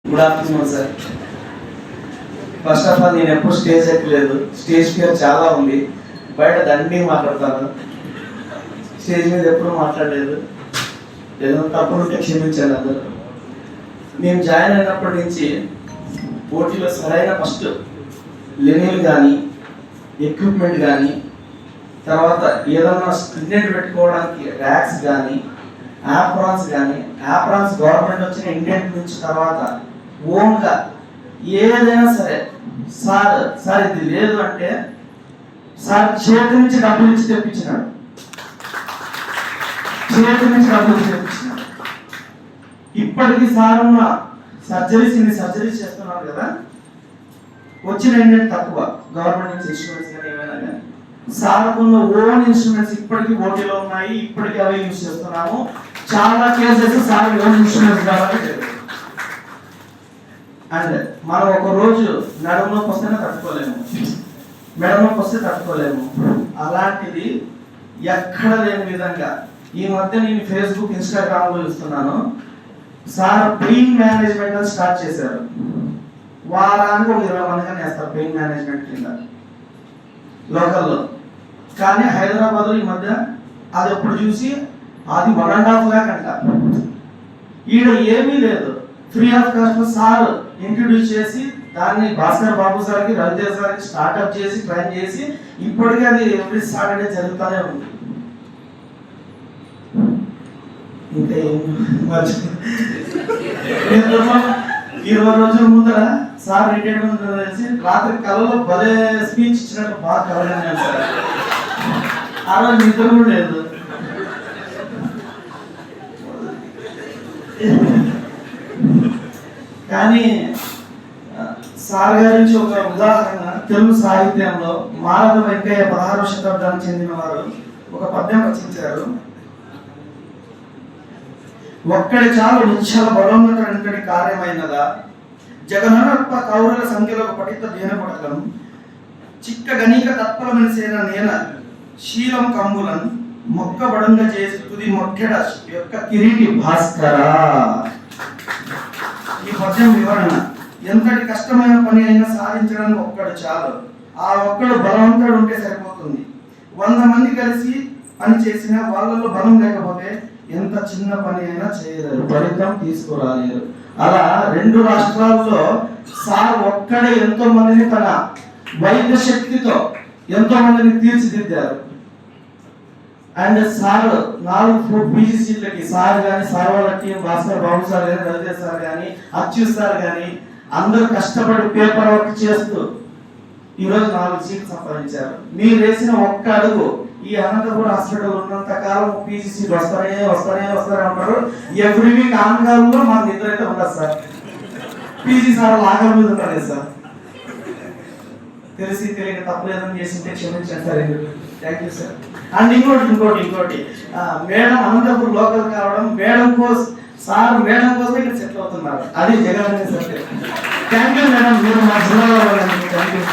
Good afternoon sir. First of all నేను ఎప్పుడు stage ఎక్కలేదు. స్టేజ్ ఫియర్ చాలా ఉంది. బయట దండి మాట్లాడతాను, స్టేజ్ మీద ఎప్పుడు మాట్లాడలేదు. ఏదైనా తప్పులు ఉంటే క్షమించాను అందరూ. మేము జాయిన్ అయినప్పటి నుంచి పోటీలో సరైన ఫస్ట్ లెనిల్ కానీ ఎక్విప్మెంట్ కానీ, తర్వాత ఏదన్నా స్టూడెంట్ పెట్టుకోవడానికి ర్యాక్స్ కానీ, యాప్రాన్స్ గవర్నమెంట్ వచ్చిన ఇండెంట్ నుంచి తర్వాత ఓన్గా ఏదైనా సరే సార్ ఇది లేదు అంటే సార్ చేతి నుంచి డబ్బులు ఇచ్చి తెప్పించినాడు. ఇప్పటికీ సార్ ఉన్న సర్జరీస్ చేస్తున్నారు కదా, వచ్చిన ఇండెంట్ తక్కువ. గవర్నమెంట్ నుంచి ఇన్స్ట్రుమెంట్స్ కానీ ఏమైనా కానీ సార్కున్న ఓన్ ఇన్స్ట్రుమెంట్స్ ఇప్పటికీ ఓటీలో ఉన్నాయి. ఇప్పటికీ అవి యూజ్ చేస్తున్నాము. చాలా కేసెస్ సార్ ఓన్ ఇన్స్ట్రుమెంట్స్ కావాలి. అండ్ మనం ఒక రోజు నడుములోకి వస్తేనే తట్టుకోలేము, మెడలోకి వస్తే తట్టుకోలేము. అలాంటిది ఎక్కడ లేని విధంగా ఈ మధ్య నేను ఫేస్బుక్, ఇన్స్టాగ్రామ్లో చూస్తున్నాను. సార్ పెయిన్ మేనేజ్మెంట్ స్టార్ట్ చేశారు. వారానికి ఒక 20 మందిగా వేస్తారు పెయిన్ మేనేజ్మెంట్ కింద లోకల్లో. కానీ హైదరాబాద్లో ఈ మధ్య అది ఎప్పుడు చూసి అది 1.5 lakh అంట. ఈడ ఏమీ లేదు, free of cost sir introduce చేసి దాన్ని భాస్కర్ బాబు సార్కి, రవితేజ్ సార్కి స్టార్ట్అప్ చేసి ట్రైన్ చేసి ఇప్పటికీ అది ఎవ్రీ సాటర్డే జరుగుతూనే ఉంది. ఇంకా 20 రోజుల ముందర సార్ రిటైర్మెంట్ చేసి రాత్రి కళలో భలే స్పీచ్ ఇచ్చినట్టు బాగా కలగానే సార్. ఆ రోజు నిద్ర కూడా లేదు. కానీ సార్ గారి నుంచి ఒక ఉదాహరణ, తెలుగు సాహిత్యంలో మాలవ వెంకయ్య 16వ శతాబ్దానికి చెందిన వారు ఒక పద్యం రచించారు. ఒక్కడి చాలు నిశ్చల బలోన్నతుడి కార్యమైనదా, జగనప్ప కౌరల సంఖ్యలో పఠిత దీనపడకం, చిక్క గణిక తత్పరమనిసేన నేల శీలం కంబులను మొక్క బడంగ చేసి తుది మొట్టెడ యొక్క కిరీటి భాస్కర. ఈ పద్యం వివరణ: ఎంతటి కష్టమైన పని అయినా సాధించడానికి ఒక్కడు చాలు. ఆ ఒక్కడు బలవంతుడు ఉంటే సరిపోతుంది. 100 మంది కలిసి పని చేసినా వాళ్ళలో బలం లేకపోతే ఎంత చిన్న పని అయినా చేయలేరు, ఫలితం తీసుకురాలేరు. అలా 2 రాష్ట్రాల్లో సార్ ఒక్కడే ఎంతో మందిని తన వైద్య శక్తితో ఎంతో మందిని తీర్చిదిద్దారు. అండ్ సార్ 4 పీజీ సీట్లకి సార్ కానీ, సార్ వాళ్ళ టీం, భాస్కర్ బాబు సార్ కానీ, రవితేజ్ సార్ కానీ, అచ్యుత్ సార్ కానీ అందరూ కష్టపడి పేపర్ వర్క్ చేస్తూ ఈరోజు 4 సీట్లు సంపాదించారు. మీరు వేసిన ఒక్క అడుగు ఈ అనంతపురం హాస్పిటల్ ఉన్నంత కాలం పీజీ సీట్లు వస్తారే అంటారు. ఎవ్రీ వీక్ ఆంగాల్లో మాకు నిద్ర అయితే ఉండదు సార్. పీజీ సార్ లాగల మీద ఉంటారు సార్. తెలిసి తెలియక తప్పలేదని చేసింటే క్షమించండి sir. Thank you sir. And ఇంకోటి మేడం అనంతపురం లోకల్ కావడం, మేడం కోసం సార్ మేడం కోసం ఇక్కడ సెటిల్ అవుతున్నారు. అది Jagan sir. Thank you madam, మీరు మా జిల్లాలో థ్యాంక్ యూ.